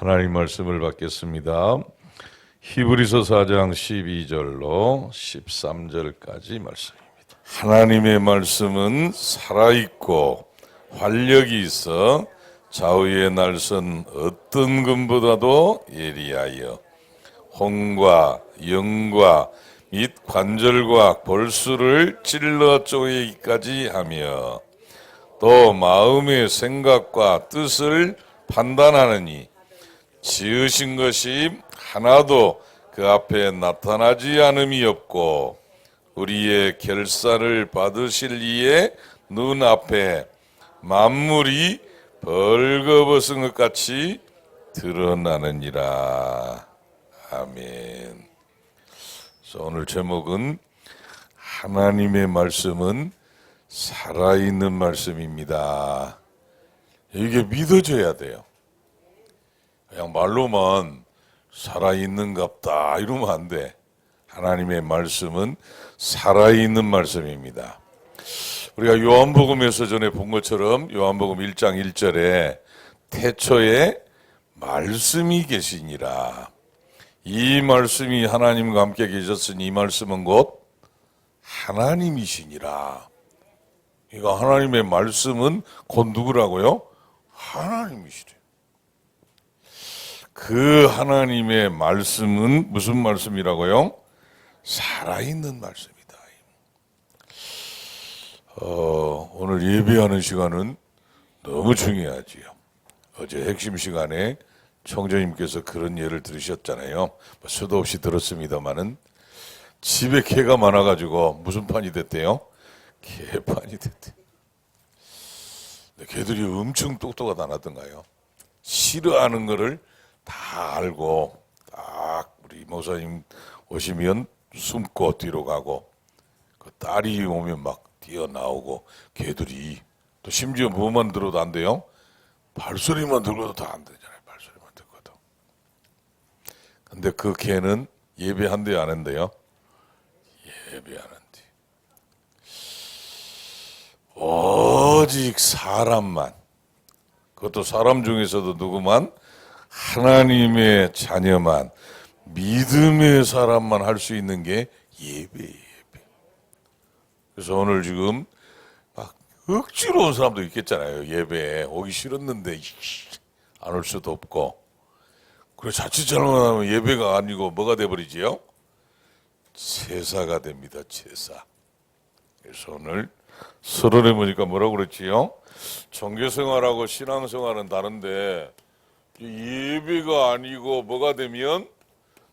하나님 말씀을 받겠습니다. 히브리서 4장 12절로 13절까지 말씀입니다. 하나님의 말씀은 살아있고 활력이 있어 좌우의 날선 어떤 금보다도 예리하여 혼과 영과 및 관절과 골수를 찔러 쪼개기까지 하며 또 마음의 생각과 뜻을 판단하느니 지으신 것이 하나도 그 앞에 나타나지 않음이 없고 우리의 결사를 받으실 이의 눈앞에 만물이 벌거벗은 것 같이 드러나느니라. 아멘. 그래서 오늘 제목은 하나님의 말씀은 살아있는 말씀입니다. 이게 믿어져야 돼요. 그냥 말로만 살아있는갑다 이러면 안 돼. 하나님의 말씀은 살아있는 말씀입니다. 우리가 요한복음에서 전에 본 것처럼 요한복음 1장 1절에 태초에 말씀이 계시니라. 이 말씀이 하나님과 함께 계셨으니 이 말씀은 곧 하나님이시니라. 그러니까 하나님의 말씀은 곧 누구라고요? 하나님이시래요. 그 하나님의 말씀은 무슨 말씀이라고요? 살아있는 말씀이다. 오늘 예배하는 시간은 너무 중요하지요. 어제 핵심 시간에 총재님께서 그런 예를 들으셨잖아요. 수도 없이 들었습니다마는 집에 개가 많아가지고 무슨 판이 됐대요? 개판이 됐대요. 개들이 엄청 똑똑하다나던가요. 싫어하는 거를 다 알고 딱 우리 목사님 오시면 숨고 뒤로 가고 그 딸이 오면 막 뛰어나오고 개들이 또 심지어 뭐만 들어도 안 돼요? 발소리만 들어도 다 안 되잖아요. 발소리만 듣고도. 근데 그 개는 예배한대요, 안 한대요? 예배하는데 오직 사람만, 그것도 사람 중에서도 누구만? 하나님의 자녀만, 믿음의 사람만 할 수 있는 게 예배예요. 예배. 그래서 오늘 지금 막 억지로 온 사람도 있겠잖아요. 예배에 오기 싫었는데 안 올 수도 없고. 그래 자칫 잘못하면 예배가 아니고 뭐가 돼버리지요? 제사가 됩니다. 제사. 그래서 오늘 서론에 보니까 뭐라고 그랬지요? 종교생활하고 신앙생활은 다른데 예배가 아니고 뭐가 되면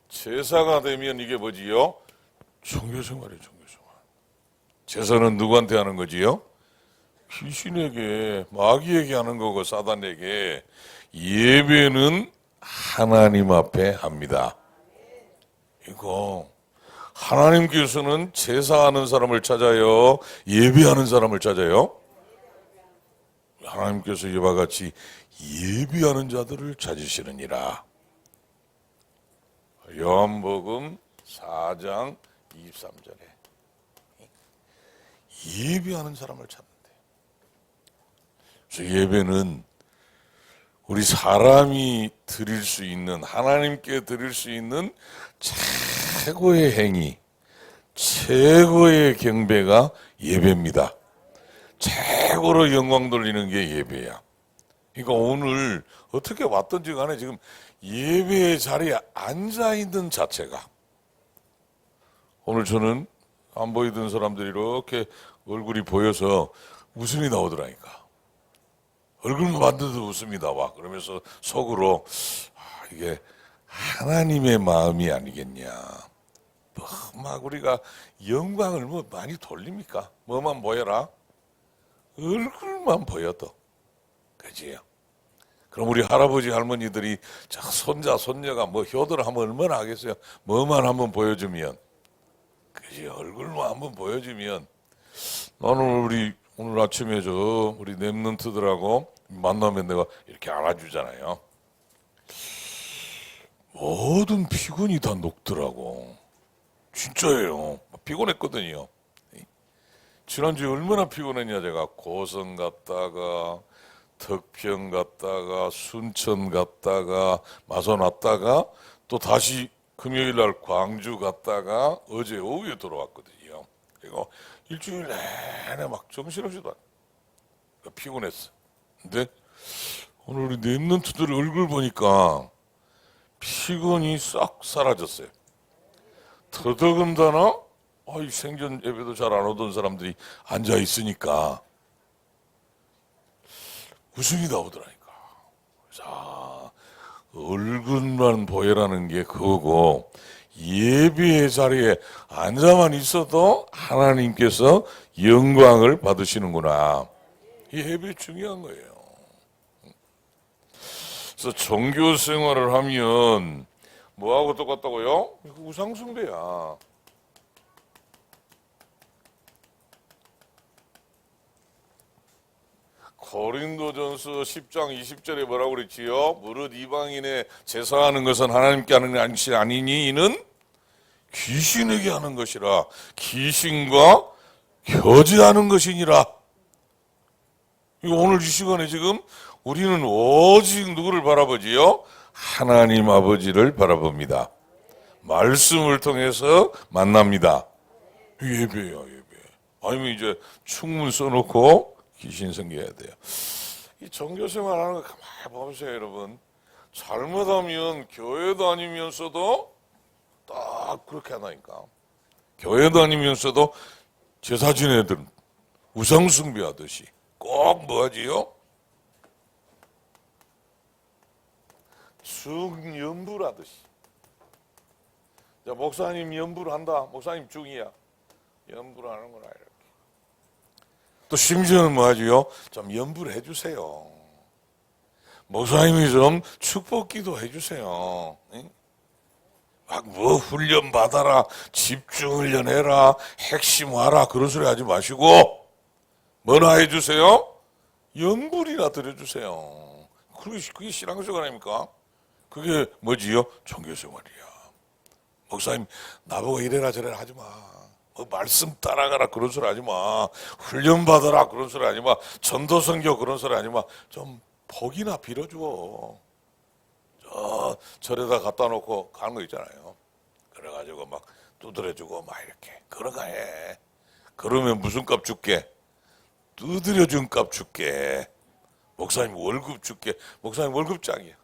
제사가 되면 이게 뭐지요? 종교생활이에요. 종교생활. 제사는 누구한테 하는 거지요? 귀신에게, 마귀에게 하는 거고 사단에게. 예배는 하나님 앞에 합니다. 이거 하나님께서는 제사하는 사람을 찾아요? 예배하는 사람을 찾아요? 하나님께서 이와 같이 예배하는 자들을 찾으시느니라. 요한복음 4장 23절에 예배하는 사람을 찾는데, 그래서 예배는 우리 사람이 드릴 수 있는, 하나님께 드릴 수 있는 최고의 행위, 최고의 경배가 예배입니다. 최고로 영광 돌리는 게 예배야. 그러니까 오늘 어떻게 왔든지 간에 지금 예배의 자리에 앉아있는 자체가, 오늘 저는 안 보이던 사람들이 이렇게 얼굴이 보여서 웃음이 나오더라니까. 얼굴만 봤는데도 웃음이 나와. 그러면서 속으로 이게 하나님의 마음이 아니겠냐. 막 우리가 영광을 뭐 많이 돌립니까? 뭐만 보여라? 얼굴만 보여도. 그지요? 그럼 우리 할아버지 할머니들이 손자 손녀가 뭐 효도를 하면 얼마나 하겠어요? 뭐만 한번 보여주면. 그지? 얼굴만 한번 보여주면. 나는 우리 오늘 아침에 우리 랩런트들하고 만나면 내가 이렇게 안아주잖아요. 모든 피곤이 다 녹더라고. 진짜예요. 피곤했거든요. 지난주에 얼마나 피곤했냐. 제가 고성 갔다가 덕평 갔다가 순천 갔다가 마산 왔다가 또 다시 금요일 날 광주 갔다가 어제 오후에 돌아왔거든요. 그리고 일주일 내내 막 정신없이도 피곤했어. 근데 오늘 우리 랩런트들 얼굴 보니까 피곤이 싹 사라졌어요. 더더군다나 이 생전 예배도 잘 안 오던 사람들이 앉아 있으니까 웃음이 나오더라니까. 자, 얼굴만 보여라는 게 그거고 예배의 자리에 앉아만 있어도 하나님께서 영광을 받으시는구나. 이 예배 중요한 거예요. 그래서 종교 생활을 하면 뭐하고 똑같다고요? 우상숭배야. 고린도전서 10장 20절에 뭐라고 그랬지요? 무릇 이방인의 제사하는 것은 하나님께 하는 것이 아니니 이는 귀신에게 하는 것이라. 귀신과 교제하는 것이니라. 오늘 이 시간에 지금 우리는 오직 누구를 바라보지요? 하나님 아버지를 바라봅니다. 말씀을 통해서 만납니다. 예배야, 예배. 아니면 이제 충문 써놓고 귀신 섬겨야 돼요. 이 종교생활 하는 거 가만히 보세요, 여러분. 잘못하면 교회 다니면서도 딱 그렇게 하다니까. 교회 다니면서도 제사 지내든 우상숭배하듯이 꼭 뭐하지요? 중연불하듯이. 자, 목사님 연불한다. 목사님 중이야. 연불하는구나 이렇게. 또 심지어는 뭐하지요? 좀 연불 해주세요. 목사님이 좀 축복기도 해주세요. 막 뭐 훈련 받아라, 집중 훈련 해라, 핵심 와라 그런 소리 하지 마시고 뭐나 해주세요? 연불이나 드려주세요. 그게 신앙생활 아닙니까? 그게 뭐지요? 종교생활이야. 목사님 나보고 이래라 저래라 하지 마. 뭐 말씀 따라가라 그런 소리 하지 마. 훈련 받아라 그런 소리 하지 마. 전도 선교 그런 소리 하지 마. 좀 복이나 빌어줘. 절에다 갖다 놓고 가는 거 있잖아요. 그래가지고 막 두드려주고 막 이렇게 그러가 해. 그러면 무슨 값 줄게? 두드려준 값 줄게. 목사님 월급 줄게. 목사님 월급 짱이야.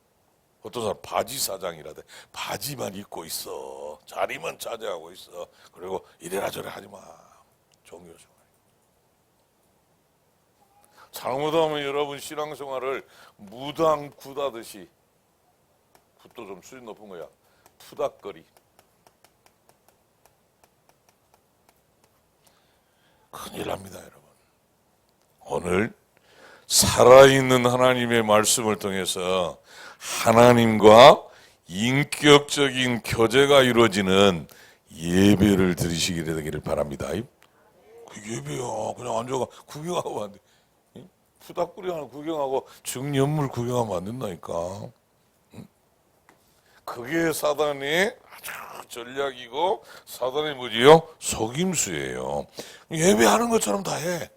어떤 사람 바지 사장이라대. 바지만 입고 있어. 자리만 차지하고 있어. 그리고 이래라 저래라 하지 마. 종교생활. 잘못하면 여러분 신앙생활을 무당 굿하듯이, 굿도 좀 수준 높은 거야. 푸닥거리. 큰일 납니다, 여러분. 오늘 살아있는 하나님의 말씀을 통해서 하나님과 인격적인 교제가 이루어지는 예배를 드리시게 되기를 바랍니다. 그 예배야. 그냥 앉아가 구경하고 안 돼. 푸닥거리 하나 구경하고 증연물 구경하면 안 된다니까. 그게 사단의 아주 전략이고 사단의 뭐지요? 속임수예요. 예배하는 것처럼 다 해.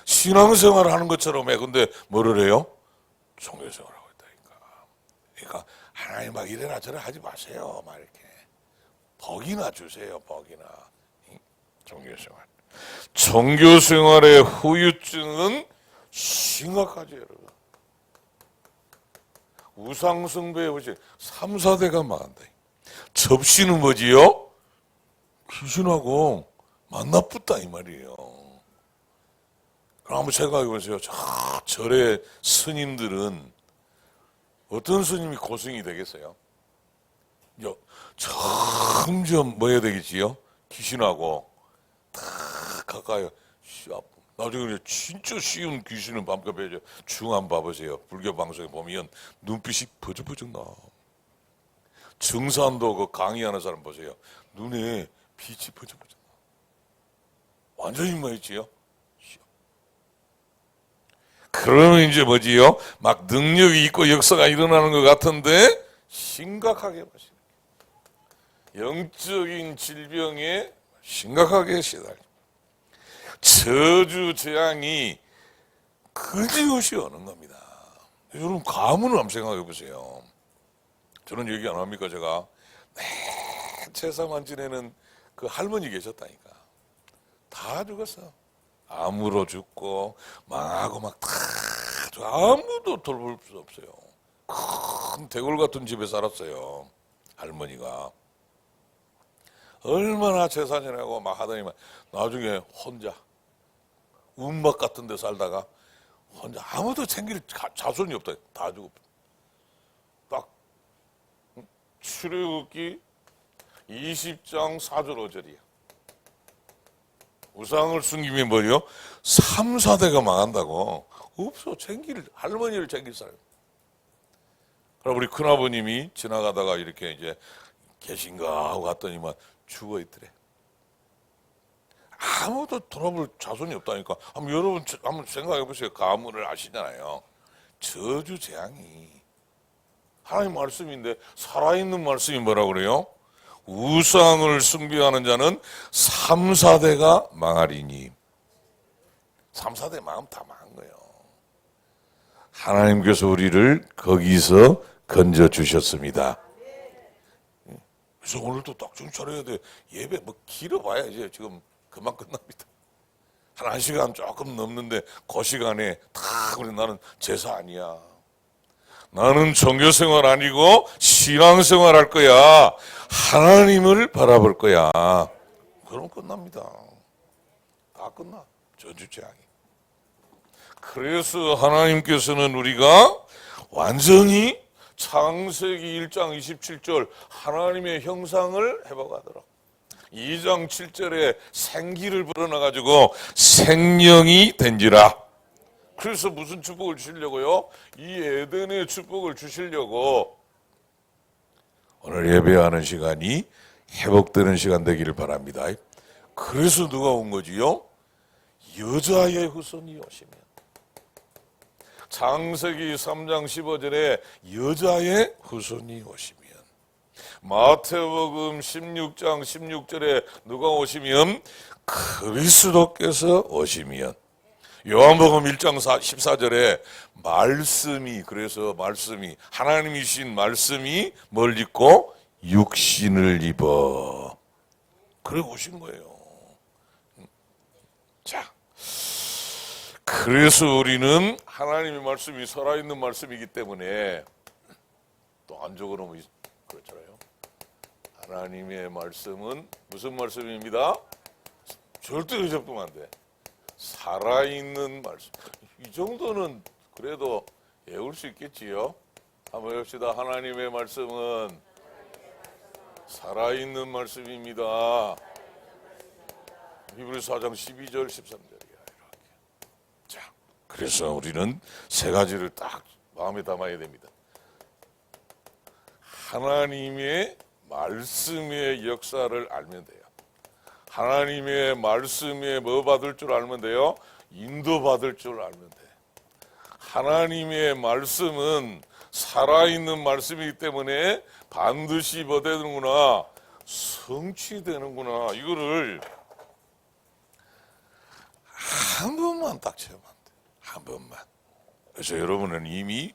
신앙생활 하는 것처럼 해. 근데 뭐를 해요? 종교생활 하고 있다니까. 그러니까 하나님 막 이래라 저래라 하지 마세요. 막 이렇게. 복이나 주세요. 복이나. 종교생활. 종교생활의 후유증은 심각하죠, 여러분. 우상숭배에 보시 3, 4대가 망한다. 접시는 뭐지요? 귀신하고 만나붙다 이 말이에요. 그럼 한번 생각해 보세요. 저 절의 스님들은 어떤 스님이 고승이 되겠어요? 점점 뭐 해야 되겠지요? 귀신하고 딱 가까이 나중에 진짜 쉬운 귀신은 밤까지 해줘. 중한 봐보세요. 불교 방송에 보면 눈빛이 버쩍버쩍 나. 증산도 그 강의하는 사람 보세요. 눈에 빛이 버쩍버쩍 나. 완전히 임하였지요. 그러면 이제 뭐지요? 막 능력이 있고 역사가 일어나는 것 같은데 심각하게 보시는 영적인 질병에 심각하게 시달려. 저주 재앙이 그지없이 오는 겁니다. 여러분 가문을 한번 생각해 보세요. 저는 얘기 안 합니까? 제가 제사만 지내는 그 할머니 계셨다니까. 다 죽었어. 암으로 죽고 망하고 막 다 아무도 돌볼 수 없어요. 큰 대골 같은 집에 살았어요. 할머니가. 얼마나 제사 지내고 막 하더니만 나중에 혼자 운막 같은 데 살다가 혼자 아무도 챙길 자손이 없다. 다 죽어. 딱 출애굽기 20장 4절 5절이야. 우상을 숨기면 뭐요? 3, 4대가 망한다고. 없어. 할머니를 챙길 사람. 그럼 우리 큰아버님이 지나가다가 이렇게 이제 계신가 하고 갔더니만 죽어 있더래. 아무도 돌아볼 자손이 없다니까. 여러분 한번 생각해 보세요. 가문을 아시잖아요. 저주 재앙이 하나님 말씀인데 살아있는 말씀이 뭐라 그래요? 우상을 숭배하는 자는 3, 4대가 망하리니. 3, 4대 망하면 다 망한 거예요. 하나님께서 우리를 거기서 건져주셨습니다. 그래서 오늘도 딱 정신 차려야 돼. 예배 뭐 길어봐야 이제 지금 금방 끝납니다. 한 1시간 조금 넘는데 그 시간에 다 우리 나는 제사 아니야. 나는 종교생활 아니고 신앙생활 할 거야. 하나님을 바라볼 거야. 그럼 끝납니다. 다 끝나. 저주재앙이. 그래서 하나님께서는 우리가 완전히 창세기 1장 27절 하나님의 형상을 해봐가더라. 2장 7절에 생기를 불어넣어가지고 생명이 된지라. 그래서 무슨 축복을 주시려고요? 이 에덴의 축복을 주시려고 오늘 예배하는 시간이 회복되는 시간 되기를 바랍니다. 그래서 누가 온 거지요? 여자의 후손이 오시면. 창세기 3장 15절에 여자의 후손이 오시면, 마태복음 16장 16절에 누가 오시면? 그리스도께서 오시면, 요한복음 1장 14절에 말씀이, 그래서 말씀이, 하나님이신 말씀이 뭘 입고? 육신을 입어. 그래 오신 거예요. 자, 그래서 우리는 하나님의 말씀이 살아있는 말씀이기 때문에 또 안 적어놓으면 그렇잖아요. 하나님의 말씀은 무슨 말씀입니다? 절대 의심하면 안 돼. 살아있는 말씀. 이 정도는 그래도 외울 수 있겠지요. 한번 해봅시다. 하나님의 말씀은 살아있는 말씀입니다. 히브리서 4장 12절 13절이야. 이렇게. 자, 그래서 우리는 세 가지를 딱 마음에 담아야 됩니다. 하나님의 말씀의 역사를 알면 돼요. 하나님의 말씀에 뭐 받을 줄 알면 돼요? 인도 받을 줄 알면 돼. 하나님의 말씀은 살아있는 말씀이기 때문에 반드시 뭐 되는구나? 성취되는구나. 이거를 한 번만 딱 체험하면 돼. 한 번만. 그래서 여러분은 이미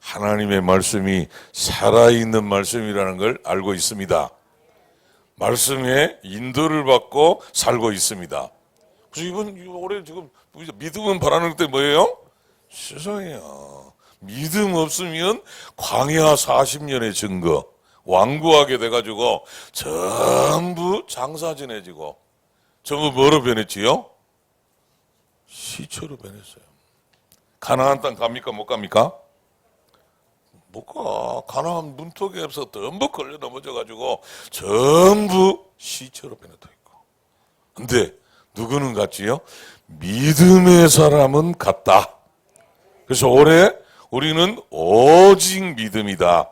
하나님의 말씀이 살아있는 말씀이라는 걸 알고 있습니다. 말씀에 인도를 받고 살고 있습니다. 그래서 이번 올해 지금 믿음은 바라는 때 뭐예요? 세상에요. 믿음 없으면 광야 40년의 증거 완고하게 돼가지고 전부 장사 지내지고 전부 뭐로 변했지요? 시체로 변했어요. 가나안 땅 갑니까? 못 갑니까? 못 가. 가나안 문턱에서 전부 걸려 넘어져가지고 전부 시체로 변해져 있고. 근데 누구는 갔지요? 믿음의 사람은 갔다. 그래서 올해 우리는 오직 믿음이다.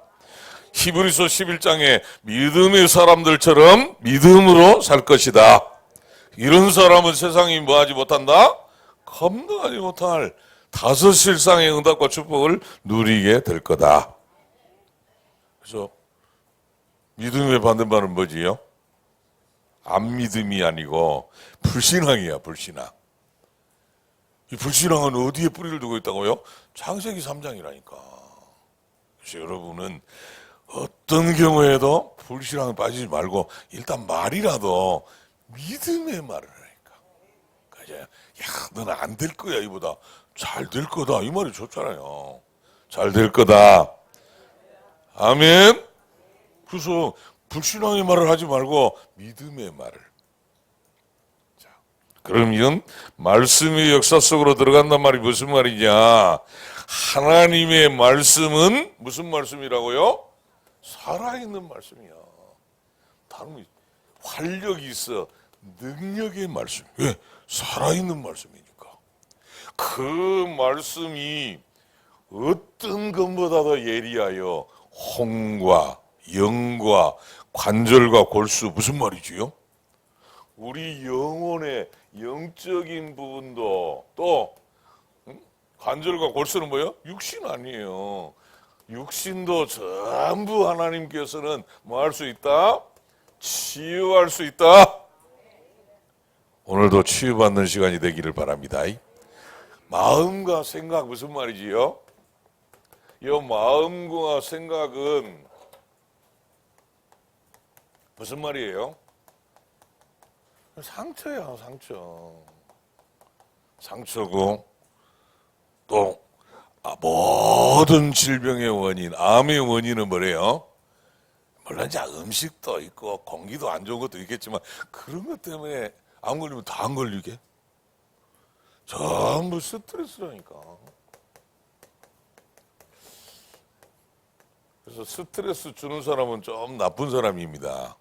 히브리서 11장에 믿음의 사람들처럼 믿음으로 살 것이다. 이런 사람은 세상이 뭐하지 못한다? 감당하지 못할 다섯 실상의 응답과 축복을 누리게 될 거다. 그래서 믿음의 반대말은 뭐지요? 안 믿음이 아니고 불신앙이야, 불신앙. 이 불신앙은 어디에 뿌리를 두고 있다고요? 창세기 3장이라니까. 그래서 여러분은 어떤 경우에도 불신앙에 빠지지 말고 일단 말이라도 믿음의 말을 하니까. 그죠? 야, 너는 안 될 거야 이보다 잘 될 거다 이 말이 좋잖아요. 잘 될 거다. 아멘. 그래서 불신앙의 말을 하지 말고 믿음의 말을. 자, 그러면 말씀의 역사 속으로 들어간단 말이 무슨 말이냐? 하나님의 말씀은 무슨 말씀이라고요? 살아있는 말씀이야. 다른 활력이 있어. 능력의 말씀. 왜? 살아있는 말씀이니까. 그 말씀이 어떤 것보다 더 예리하여 홍과 영과 관절과 골수 무슨 말이지요? 우리 영혼의 영적인 부분도 또 관절과 골수는 뭐예요? 육신 아니에요. 육신도 전부 하나님께서는 뭐 할 수 있다? 치유할 수 있다. 오늘도 치유받는 시간이 되기를 바랍니다. 마음과 생각 무슨 말이지요? 이 마음과 생각은 무슨 말이에요? 상처야, 상처. 상처고 또 모든 질병의 원인, 암의 원인은 뭐래요? 물론 이제 음식도 있고 공기도 안 좋은 것도 있겠지만 그런 것 때문에 암 걸리면 다 안 걸리게? 전부 스트레스라니까. 그래서 스트레스 주는 사람은 좀 나쁜 사람입니다.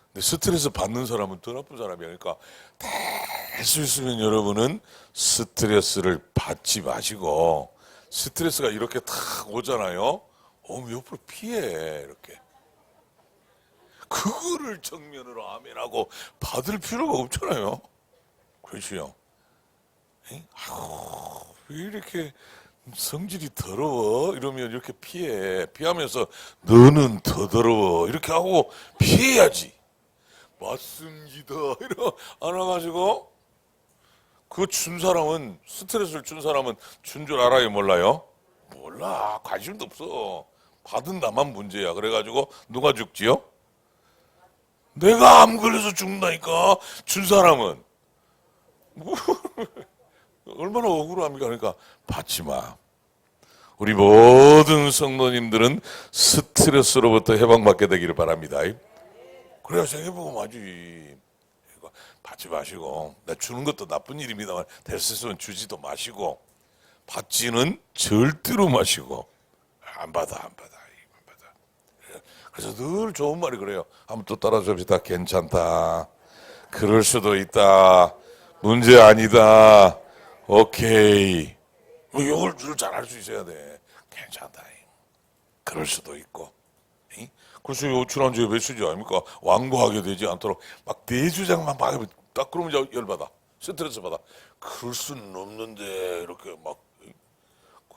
근데 스트레스 받는 사람은 더 나쁜 사람이야. 그러니까 될 수 있으면 여러분은 스트레스를 받지 마시고 스트레스가 이렇게 탁 오잖아요. 오면 옆으로 피해 이렇게. 그거를 정면으로 아멘하고 받을 필요가 없잖아요. 그렇지요? 아유, 왜 이렇게 성질이 더러워? 이러면 이렇게 피하면서 너는 더 더러워 이렇게 하고 피해야지. 맞습니다 이러 안아가지고 그 준 사람은 스트레스를 준 사람은 준 줄 알아요 몰라요? 몰라. 관심도 없어. 받은 나만 문제야. 그래가지고 누가 죽지요? 내가 암 걸려서 죽는다니까. 준 사람은 얼마나 억울합니까? 그러니까 받지 마. 우리 모든 성도님들은 스트레스로부터 해방받게 되기를 바랍니다. 그래야 생해보고 마지. 받지 마시고, 나 주는 것도 나쁜 일입니다만 될 수 있으면 주지도 마시고, 받지는 절대로 마시고. 안 받아. 그래서 늘 좋은 말이 그래요. 한번 또 따라줍시다. 괜찮다. 그럴 수도 있다. 문제 아니다. 오케이. 이걸 줄 잘할 수 있어야 돼. 괜찮다. 그럴 수도 있고. 그래서 요 지난주에 메시지 아닙니까? 완고하게 되지 않도록 막 내 주장만 막 딱 그러면 열받아. 스트레스 받아. 그럴 수는 없는데 이렇게 막.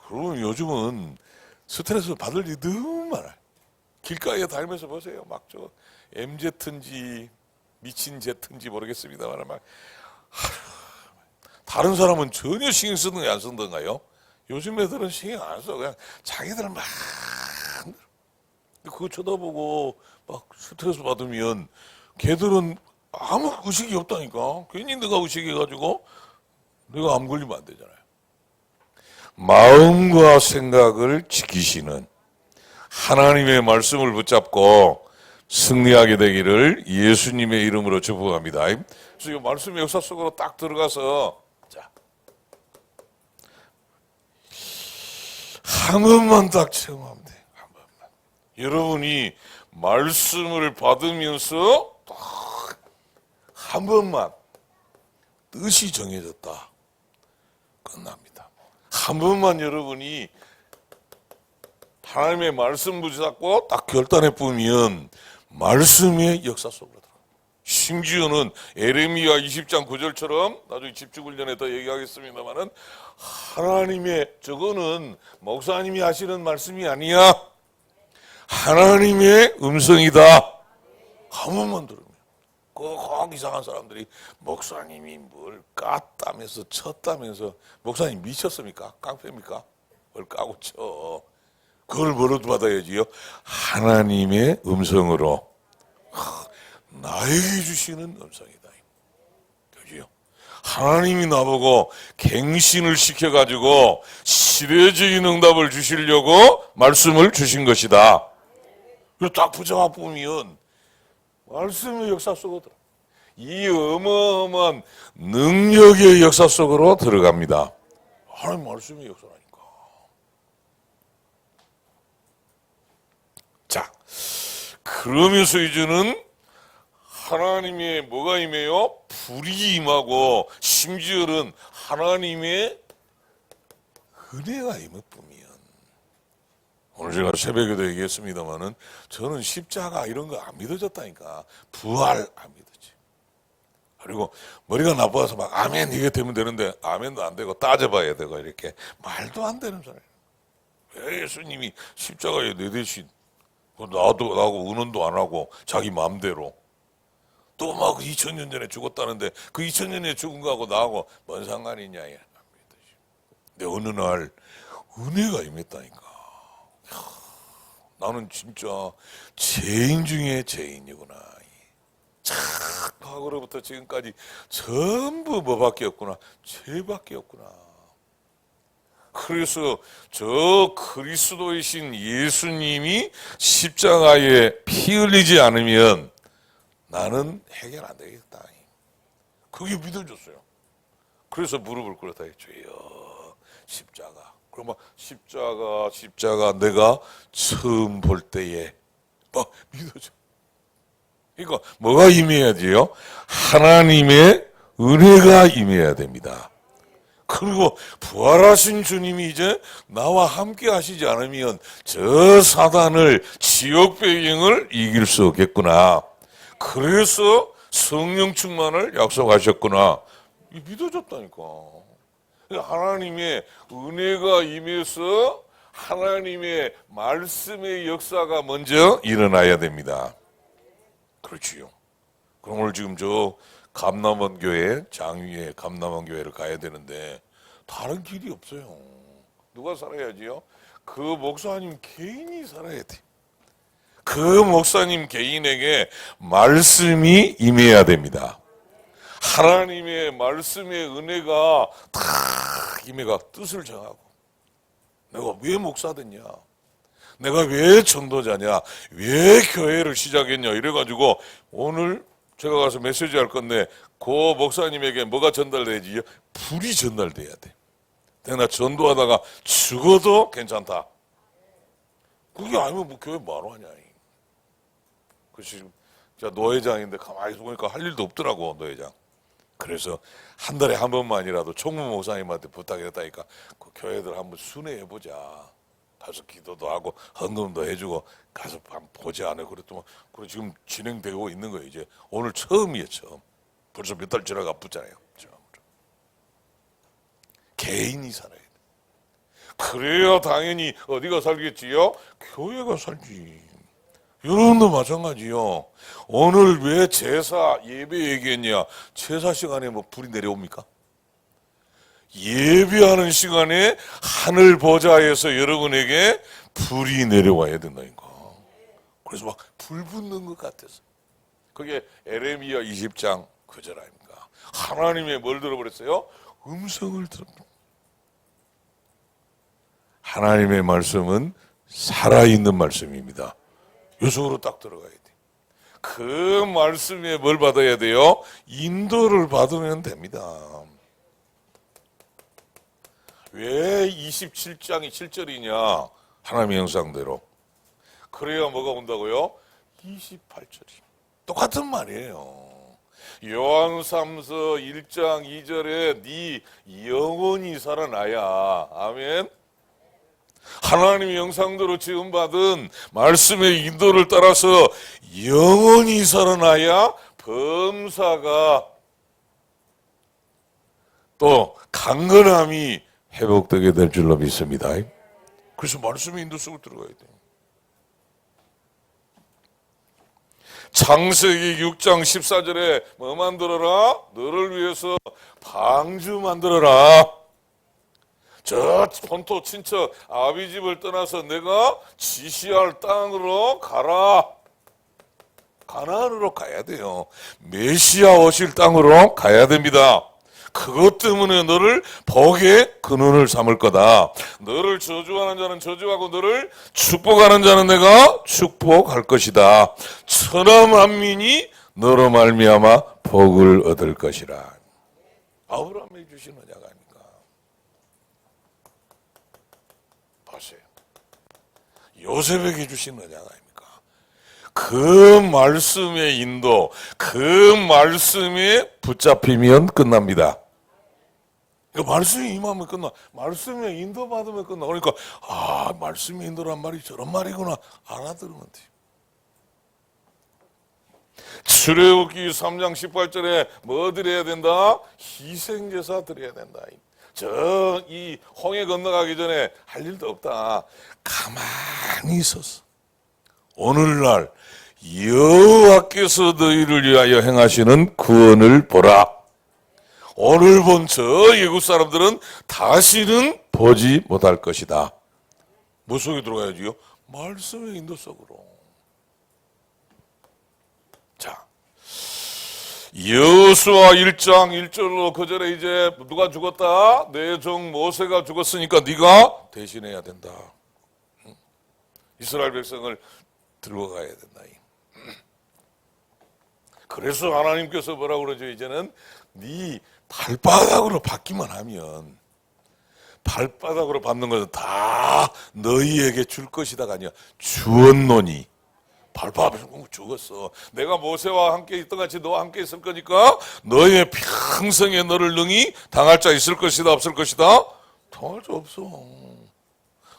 그러면 요즘은 스트레스 받을 일이 너무 많아요. 길가에 다니면서 보세요. 막 저 MZ인지 미친 Z인지 모르겠습니다만 막 다른 사람은 전혀 신경 쓰든가 안 쓰든가요? 요즘 애들은 신경 안 써. 그냥 자기들은 막 그거 쳐다보고 막 스트레스 받으면 걔들은 아무 의식이 없다니까. 괜히 내가 의식해가지고 내가 암 걸리면 안 되잖아요. 마음과 생각을 지키시는 하나님의 말씀을 붙잡고 승리하게 되기를 예수님의 이름으로 축복합니다. 그래서 이 말씀의 역사 속으로 딱 들어가서 자, 한 번만 딱 체험하면 돼. 한 번만. 여러분이 말씀을 받으면서 딱 한 번만 뜻이 정해졌다. 끝납니다. 한 번만 여러분이 하나님의 말씀 붙잡고 딱 결단해 보면 말씀의 역사 속으로 들어가. 심지어는 에레미야 20장 9절처럼 나중에 집중훈련에 더 얘기하겠습니다만은 하나님의 저거는 목사님이 하시는 말씀이 아니야. 하나님의 음성이다. 한 번만 들으면 꼭 이상한 사람들이 목사님이 뭘 깠다면서 쳤다면서 목사님 미쳤습니까? 깡패입니까? 뭘 까고 쳐. 그걸 뭐로 받아야지요? 하나님의 음성으로 나에게 주시는 음성이다. 그죠? 하나님이 나보고 갱신을 시켜가지고 시대적인 응답을 주시려고 말씀을 주신 것이다. 그리고 딱 붙잡아 보면 말씀의 역사 속으로 들어. 이 어마어마한 능력의 역사 속으로 들어갑니다. 하나님 말씀의 역사라니까. 자, 그러면서 이제는 하나님의 뭐가 임해요? 불이 임하고 심지어는 하나님의 은혜가 임할 뿐이야. 오늘 제가 새벽에도 얘기했습니다마는 저는 십자가 이런 거 안 믿어졌다니까. 부활 안 믿었지. 그리고 머리가 나빠서 막 아멘 이게 되면 되는데 아멘도 안 되고 따져봐야 되고 이렇게 말도 안 되는 소리. 왜 예수님이 십자가에 내 대신 나하고 의논도 안 하고 자기 마음대로 또 막 2000년 전에 죽었다는데 그 2000년 전에 죽은 거하고 나하고 뭔 상관이냐. 안 믿었지. 근데 어느 날 은혜가 임했다니까. 나는 진짜 죄인 중에 죄인이구나. 과거로부터 지금까지 전부 뭐밖에 없구나. 죄밖에 없구나. 그래서 저 그리스도이신 예수님이 십자가에 피 흘리지 않으면 나는 해결 안 되겠다. 그게 믿어졌어요. 그래서 무릎을 꿇었다 했죠. 십자가. 그럼 막 십자가 내가 처음 볼 때에 막 믿어져. 그러니까 뭐가 임해야지요? 하나님의 은혜가 임해야 됩니다. 그리고 부활하신 주님이 이제 나와 함께 하시지 않으면 저 사단을 지옥 배경을 이길 수 없겠구나. 그래서 성령 충만을 약속하셨구나. 믿어졌다니까. 하나님의 은혜가 임해서 하나님의 말씀의 역사가 먼저 일어나야 됩니다. 그렇지요. 그럼 오늘 지금 저 감남원 교회, 장위의 감남원 교회를 가야 되는데 다른 길이 없어요. 누가 살아야지요? 그 목사님 개인이 살아야 돼. 그 목사님 개인에게 말씀이 임해야 됩니다. 하나님의 말씀의 은혜가 다 임해가 뜻을 정하고 내가 왜 목사 됐냐? 내가 왜 전도자냐? 왜 교회를 시작했냐? 이래가지고 오늘 제가 가서 메시지 할 건데 그 목사님에게 뭐가 전달되지요? 불이 전달돼야 돼. 내가 전도하다가 죽어도 괜찮다. 그게 아니면 뭐 교회 뭐하러 하냐? 그래서 제가 노회장인데 가만히 보니까 할 일도 없더라고 노회장. 그래서 한 달에 한 번만이라도 총무 목사님한테 부탁했다니까 그 교회들 한번 순회해보자. 가서 기도도 하고 헌금도 해주고 가서 한번 보자. 그랬더니 그래 지금 진행되고 있는 거예요. 이제 오늘 처음이에요. 처음. 벌써 몇 달 지나가 붙잖아요. 개인이 살아야 돼. 그래야 당연히 어디가 살겠지요? 교회가 살지. 여러분도 마찬가지요. 오늘 왜 제사 예배 얘기했냐? 제사 시간에 뭐 불이 내려옵니까? 예배하는 시간에 하늘 보좌에서 여러분에게 불이 내려와야 된다니까. 그래서 막 불 붙는 것 같아서. 그게 에레미야 20장 그 절 아닙니까? 하나님의 뭘 들어버렸어요? 음성을 들었다. 하나님의 말씀은 살아있는 말씀입니다. 요 속으로 딱 들어가야 돼. 그 말씀에 뭘 받아야 돼요? 인도를 받으면 됩니다. 왜 27장이 7절이냐? 하나님의 형상대로. 그래야 뭐가 온다고요? 28절이. 똑같은 말이에요. 요한 3서 1장 2절에 네 영혼이 살아나야. 아멘. 하나님의 형상대로 지음받은 말씀의 인도를 따라서 영혼이 살아나야 범사가 또 강건함이 회복되게 될 줄로 믿습니다. 그래서 말씀의 인도 속으로 들어가야 돼요. 창세기 6장 14절에 뭐 만들어라? 너를 위해서 방주 만들어라. 저 본토 친척 아비 집을 떠나서 내가 지시할 땅으로 가라. 가나안으로 가야 돼요. 메시아 오실 땅으로 가야 됩니다. 그것 때문에 너를 복의 근원을 삼을 거다. 너를 저주하는 자는 저주하고 너를 축복하는 자는 내가 축복할 것이다. 천하 만민이 너로 말미암아 복을 얻을 것이라. 아브라함이 주신 언약 아닙니까? 보세요. 요셉에게 주신 언약 아닙니까? 그 말씀의 인도, 그 말씀에 붙잡히면 끝납니다. 그 말씀이 임하면 끝나. 말씀에 인도 받으면 끝나. 그러니까 말씀의 인도란 말이 저런 말이구나 알아들으면 돼요. 출애굽기 3장 18절에 뭐 드려야 된다? 희생제사 드려야 된다. 이 홍해 건너가기 전에 할 일도 없다. 가만히 있었어. 오늘날 여호와께서 너희를 위하여 행하시는 구원을 보라. 오늘 본 저 예굽 사람들은 다시는 보지 못할 것이다. 뭐 속에 들어가야지요? 말씀의 인도 속으로. 자, 여호수아 1장 1절로 그 전에 이제 누가 죽었다? 내 종 모세가 죽었으니까 네가 대신해야 된다. 이스라엘 백성을 들고 가야 된다. 그래서 하나님께서 뭐라고 그러죠? 이제는 네 발바닥으로 받기만 하면, 발바닥으로 받는 것은 다 너희에게 줄 것이다가 아니야. 주었노니. 발바닥으로 죽었어. 내가 모세와 함께 있던 같이 너와 함께 있을 거니까 너의 평생에 너를 능히 당할 자 있을 것이다 없을 것이다? 당할 자 없어.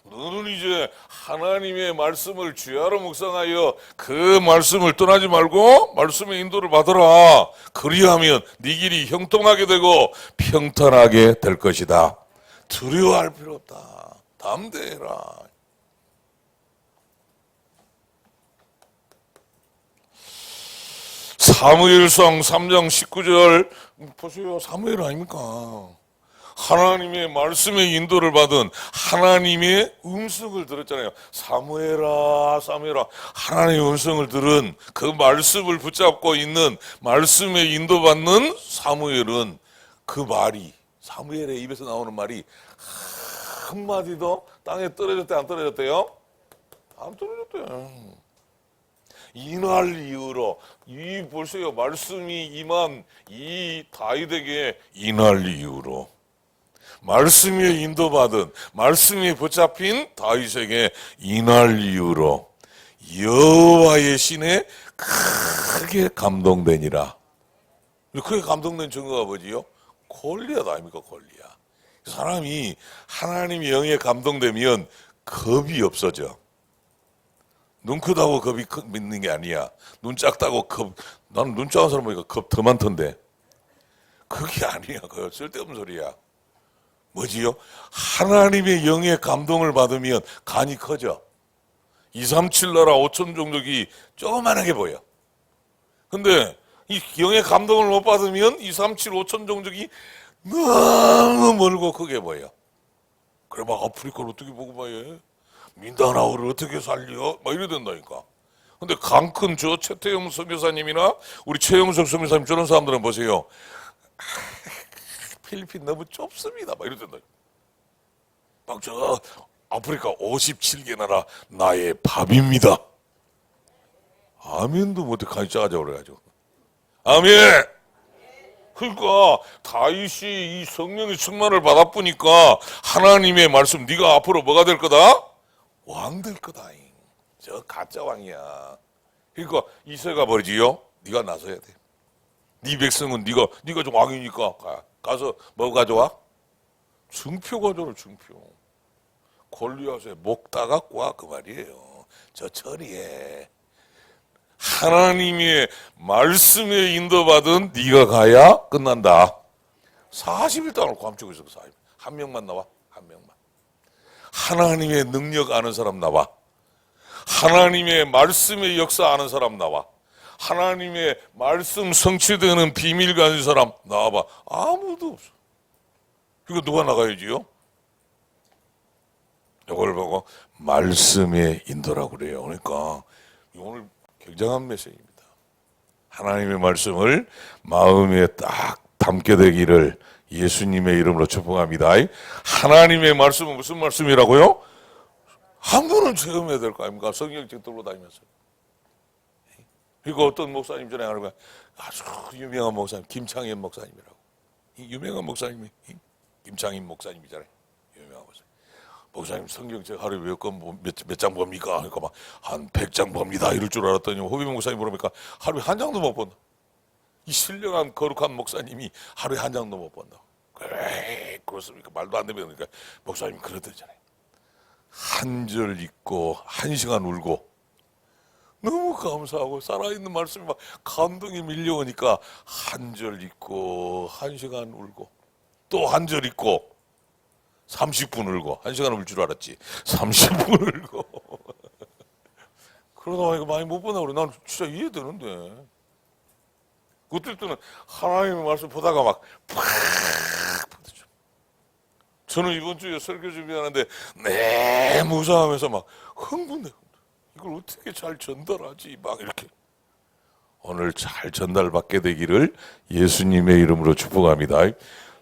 너는 이제 하나님의 말씀을 주야로 묵상하여 그 말씀을 떠나지 말고 말씀의 인도를 받아라. 그리하면 네 길이 형통하게 되고 평탄하게 될 것이다. 두려워할 필요 없다. 담대해라. 사무엘상 3장 19절 보세요. 사무엘 아닙니까? 하나님의 말씀의 인도를 받은 하나님의 음성을 들었잖아요. 사무엘아 사무엘아. 하나님의 음성을 들은 그 말씀을 붙잡고 있는 말씀의 인도받는 사무엘은 그 말이, 사무엘의 입에서 나오는 말이 한마디도 땅에 떨어졌대 안 떨어졌대요? 안 떨어졌대요. 이날 이후로 보세요. 말씀이 임한 이 다윗에게 이날 이후로 말씀에 인도받은 말씀에 붙잡힌 다윗에게 이날 이후로 여호와의 신에 크게 감동되니라. 크게 감동된 증거가 뭐지요? 골리앗 아닙니까? 골리앗. 사람이 하나님의 영에 감동되면 겁이 없어져. 눈 크다고 겁이 있는 게 아니야. 눈 작다고 나는 눈 작은 사람 보니까 겁 더 많던데. 그게 아니야. 그거 쓸데없는 소리야. 뭐지요? 하나님의 영의 감동을 받으면 간이 커져. 237 나라 5천 종족이 조그만하게 보여. 근데 이 영의 감동을 못 받으면 237 5천 종족이 너무 멀고 크게 보여. 그래 막 아프리카를 어떻게 보고 봐요? 민다나오를 어떻게 살려? 막 이래 된다니까. 근데 강 큰 저 최태영 선교사님이나 우리 최영석 선교사님 저런 사람들은 보세요. 필리핀 너무 좁습니다. 막 이러던데. 막 저 아프리카 57개 나라 나의 밥입니다. 아멘도 못해 간이 작아져 그래가지고. 아멘. 그러니까 다윗이 이 성령의 충만을 받아보니까 하나님의 말씀 네가 앞으로 뭐가 될 거다? 왕 될 거다. 저 가짜 왕이야. 그러니까 이세가 버리지요. 네가 나서야 돼. 네 백성은 네가 좀 왕이니까 가서 뭐 가져와? 증표 가져라. 증표. 골리앗의 목 따갖고 와 그 말이에요. 저 처리해. 하나님의 말씀에 인도받은 네가 가야 끝난다. 40일 동안 감추고 있어. 한 명만 나와. 한 명만. 하나님의 능력 아는 사람 나와. 하나님의 말씀의 역사 아는 사람 나와. 하나님의 말씀 성취되는 비밀 가진 사람 나와봐. 아무도 없어. 이거 누가 나가야지요? 이걸 보고 말씀의 인도라고 그래요. 그러니까 오늘 굉장한 메시지입니다. 하나님의 말씀을 마음에 딱 담게 되기를 예수님의 이름으로 축복합니다. 하나님의 말씀은 무슨 말씀이라고요? 한 번은 체험해야 될 거 아닙니까? 성경책 들고 다니면서. 이거 어떤 목사님 전에 하는 거야? 아주 유명한 목사님, 김창현 목사님이라고. 이 유명한 목사님이 김창현 목사님이잖아요. 유명한 목사님. 목사님 성경책 하루에 몇 장 봅니까? 그러니까 막 한 100장 봅니다. 이럴 줄 알았더니 호비 목사님 물어보니까 하루에 한 장도 못 본다. 이 신령한 거룩한 목사님이 하루에 한 장도 못 본다. 그래, 그렇습니까? 말도 안 되면 그러니까 목사님 그러더잖아요. 한 절 읽고 한 시간 울고 너무 감사하고 살아있는 말씀이 막 감동이 밀려오니까 한 절 읽고 한 시간 울고 또 한 절 읽고 30분 울고 한 시간 울 줄 알았지 30분 울고 그러다 보니까 많이 못 보나 그래. 난 진짜 이해되는데 그때 때는 하나님의 말씀 보다가 막 팍 받아줘. 저는 이번 주에 설교 준비하는데 내 무상하면서 막 흥분해. 이걸 어떻게 잘 전달하지? 막 이렇게. 오늘 잘 전달받게 되기를 예수님의 이름으로 축복합니다.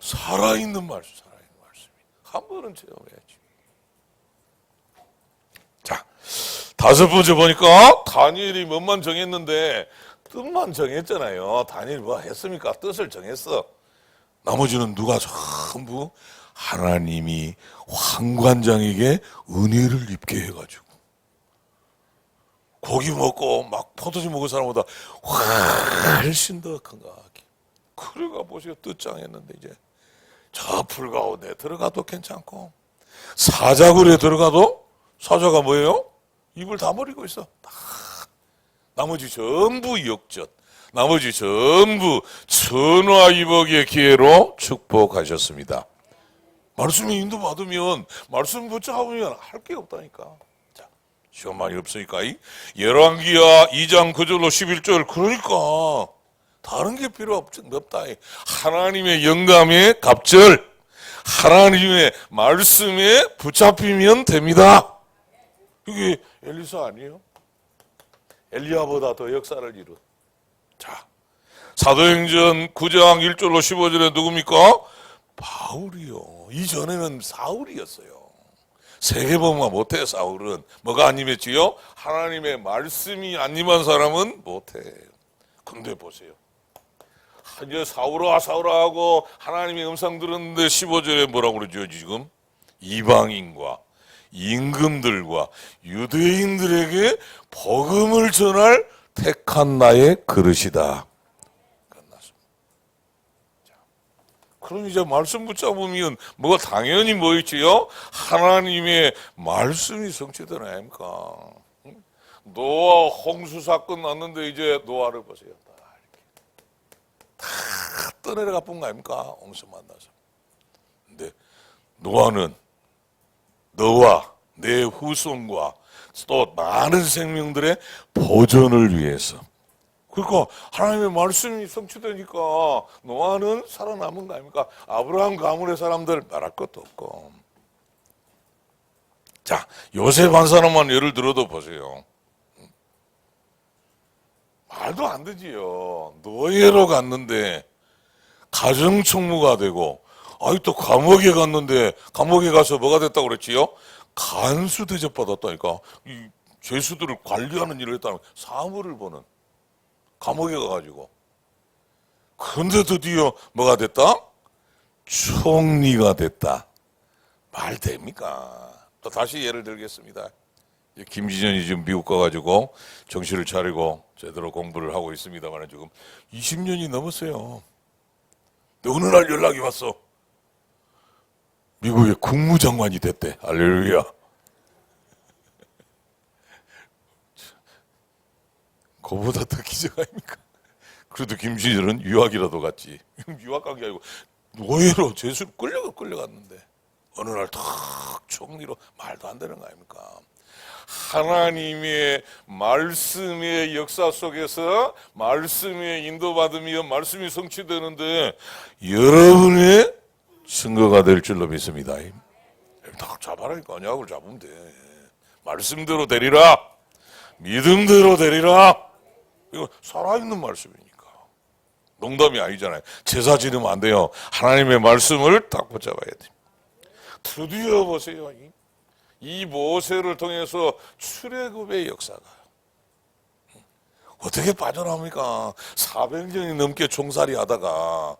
살아있는 말씀, 살아있는 말씀이. 한 번은 체험해야지. 자, 다섯 번째 보니까 다니엘이 뭔만 정했는데 뜻만 정했잖아요. 다니엘이 뭐 했습니까? 뜻을 정했어. 나머지는 누가 전부 하나님이 환관장에게 은혜를 입게 해가지고 고기 먹고 막 포도주 먹은 사람보다 훨씬 더 건강하게. 그래가 보세요. 뜻장했는데 이제 저 풀 가운데 들어가도 괜찮고 사자굴에 들어가도 사자가 뭐예요? 입을 다물고 있어. 나머지 전부 역전. 나머지 전부 천하이복의 기회로 축복하셨습니다. 말씀이 인도받으면 말씀 붙잡으면 할 게 없다니까. 자, 시간 많이 없으니까 열왕기하 2장 9절로 11절 그러니까 다른 게 필요 없다. 하나님의 영감의 갑절 하나님의 말씀에 붙잡히면 됩니다. 이게 엘리사 아니에요? 엘리야보다 더 역사를 이룬. 자, 사도행전 9장 1절로 15절에 누굽니까? 바울이요. 이전에는 사울이었어요. 세계복음화 못해. 사울은 뭐가 안 임했지요? 하나님의 말씀이 안 임한 사람은 못해. 근데 보세요. 이제 사울아 하고 하나님의 음성 들었는데 15절에 뭐라고 그러죠 지금? 이방인과 임금들과 유대인들에게 복음을 전할 택한 나의 그릇이다. 끝났습니다. 자, 그럼 이제 말씀 붙잡으면 뭐가 당연히 뭐 있지요? 하나님의 말씀이 성취되는 아닙니까? 노아 홍수 사건 났는데 이제 노아를 보세요. 다 떠내려가 본 거 아닙니까? 홍수 만나서. 근데 노아는 너와 내 후손과 또 많은 생명들의 보존을 위해서. 그러니까 하나님의 말씀이 성취되니까 노아는 살아남은 거 아닙니까? 아브라함 가문의 사람들 말할 것도 없고. 자, 요셉 한 사람만 예를 들어도 보세요. 말도 안 되지요. 노예로 갔는데 가정총무가 되고 또 감옥에 갔는데 감옥에 가서 뭐가 됐다고 그랬지요? 간수 대접받았다니까. 이 죄수들을 관리하는 일을 했다는 사무를 보는 감옥에 가가지고. 그런데 드디어 뭐가 됐다? 총리가 됐다. 말 됩니까? 또 다시 예를 들겠습니다. 김진현이 지금 미국 가가지고 정신을 차리고 제대로 공부를 하고 있습니다만 지금 20년이 넘었어요. 근데 어느 날 연락이 왔어. 미국의 국무장관이 됐대. 할렐루야. 그보다 더 기적 아닙니까? 그래도 김진현은 유학이라도 갔지. 유학 간 게 아니고 노예로 죄수로 끌려갔는데 어느 날 탁 총리로. 말도 안 되는 거 아닙니까? 하나님의 말씀의 역사 속에서 말씀의 인도받으며 말씀이 성취되는데 여러분의 증거가 될 줄로 믿습니다. 딱 잡아라니까. 언약을 잡으면 돼. 말씀대로 되리라. 믿음대로 되리라. 이거 살아있는 말씀이니까. 농담이 아니잖아요. 제사 지르면 안 돼요. 하나님의 말씀을 딱 붙잡아야 돼. 드디어 보세요. 이 모세를 통해서 출애굽의 역사가 어떻게 빠져나옵니까? 400년이 넘게 종살이 하다가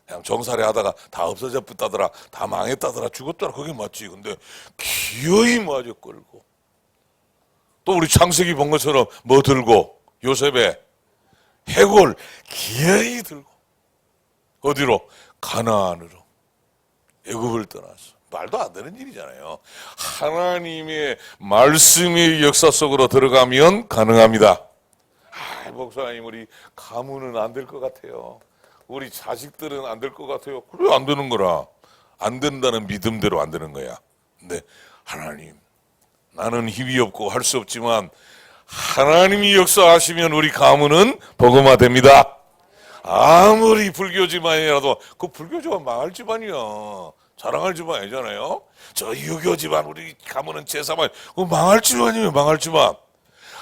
그냥 종살이 하다가 다 없어져 붙다더라, 다 망했다더라, 죽었더라. 그게 맞지. 근데 기어이 마저 끌고 또 우리 창세기 본 것처럼 뭐 들고 요셉의 해골 기어이 들고 어디로? 가나안으로 애굽을 떠나서. 말도 안 되는 일이잖아요. 하나님의 말씀의 역사 속으로 들어가면 가능합니다. 목사님, 우리 가문은 안 될 것 같아요. 우리 자식들은 안 될 것 같아요. 그래, 안 되는 거라. 안 된다는 믿음대로 안 되는 거야. 근데 하나님, 나는 힘이 없고 할 수 없지만 하나님이 역사하시면 우리 가문은 복음화됩니다. 아무리 불교 집안이라도 그 불교 집안 망할 집안이야. 자랑할 집안 아니잖아요. 저 유교 집안, 우리 가문은 제사만, 망할 집안이에요. 망할 집안.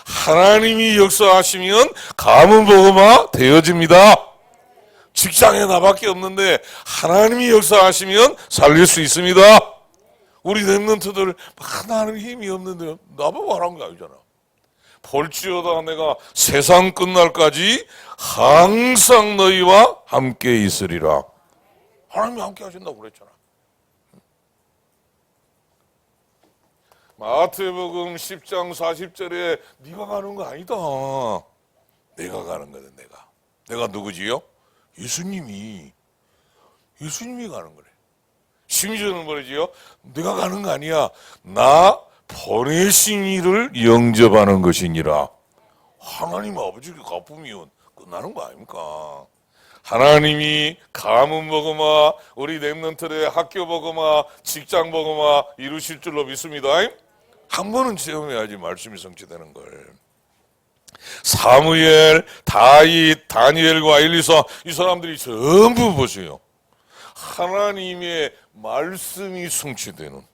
하나님이 역사하시면 가문 복음화 되어집니다. 직장에 나밖에 없는데 하나님이 역사하시면 살릴 수 있습니다. 우리 랩런트들 하나님 힘이 없는데 나보고 하라는 게 아니잖아. 볼지어다 내가 세상 끝날까지 항상 너희와 함께 있으리라. 하나님이 함께 하신다고 그랬잖아. 마태복음 10장 40절에 네가 가는 거 아니다. 내가 가는 거다. 내가 누구지요? 예수님이 가는 거래. 심지어는 뭐지요? 내가 가는 거 아니야. 나 보내신 이를 영접하는 것이니라. 하나님 아버지가 갚으면 끝나는 거 아닙니까? 하나님이 가문 복음화, 우리 랩런트의 학교 복음화, 직장 복음화 이루실 줄로 믿습니다. 한 번은 체험해야지 말씀이 성취되는 걸. 사무엘, 다윗, 다니엘과 엘리사, 이 사람들이 전부 보세요. 하나님의 말씀이 성취되는,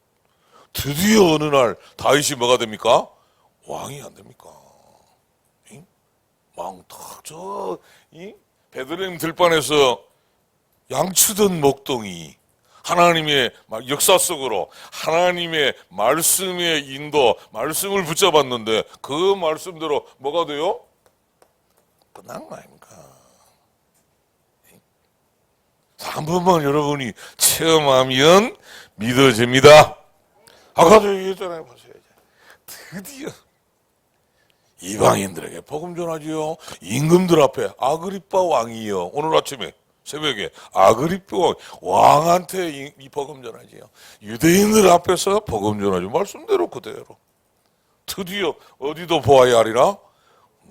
드디어 어느 날 다윗이 뭐가 됩니까? 왕이 안 됩니까? 왕 딱 베들레헴 들판에서 양치던 목동이 하나님의 역사 속으로 하나님의 말씀의 인도, 말씀을 붙잡았는데 그 말씀대로 뭐가 돼요? 끝난 거 아닙니까? 한 번만 여러분이 체험하면 믿어집니다. 아까도 얘기했잖아요. 보세요. 드디어 이방인들에게 복음 전하지요. 임금들 앞에 아그리빠 왕이요. 오늘 아침에 새벽에 아그리빠 왕한테 이 복음 전하지요. 유대인들 앞에서 복음 전하죠. 말씀대로 그대로. 드디어 어디도 보아야 하리라?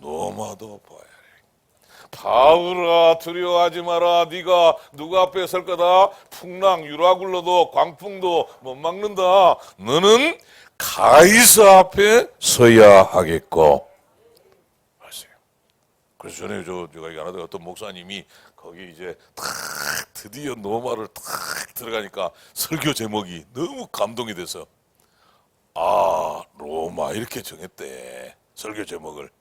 로마도 보아야 하리라. 바울아 두려워하지 마라. 네가 누구 앞에 설 거다? 풍랑 유라 굴러도 광풍도 못 막는다. 너는 가이사 앞에 서야 하겠고. 그래서 전에 제가 얘기하는데 어떤 목사님이 거기 이제 탁 드디어 로마를 탁 들어가니까 설교 제목이 너무 감동이 돼서 로마 이렇게 정했대. 설교 제목을.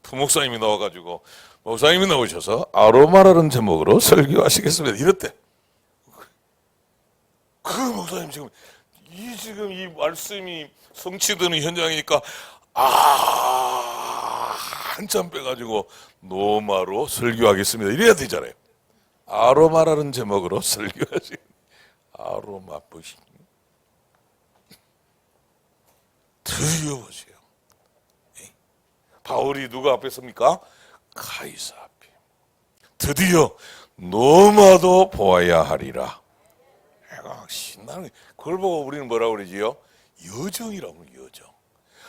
부목사님이 나와가지고 목사님이 나오셔서 아로마라는 제목으로 설교하시겠습니다. 이랬대. 그 목사님 지금 이 말씀이 성취되는 현장이니까 한참 빼가지고 로마로 설교하겠습니다. 이래야 되잖아요. 아로마라는 제목으로 설교하시. 아로마 보시. 드디어 보세요. 바울이 누가 앞에 섭니까? 가이사 앞에. 드디어 로마도 보아야 하리라. 신나는. 그걸 보고 우리는 뭐라고 그러지요? 여정이라고 그래요. 여정.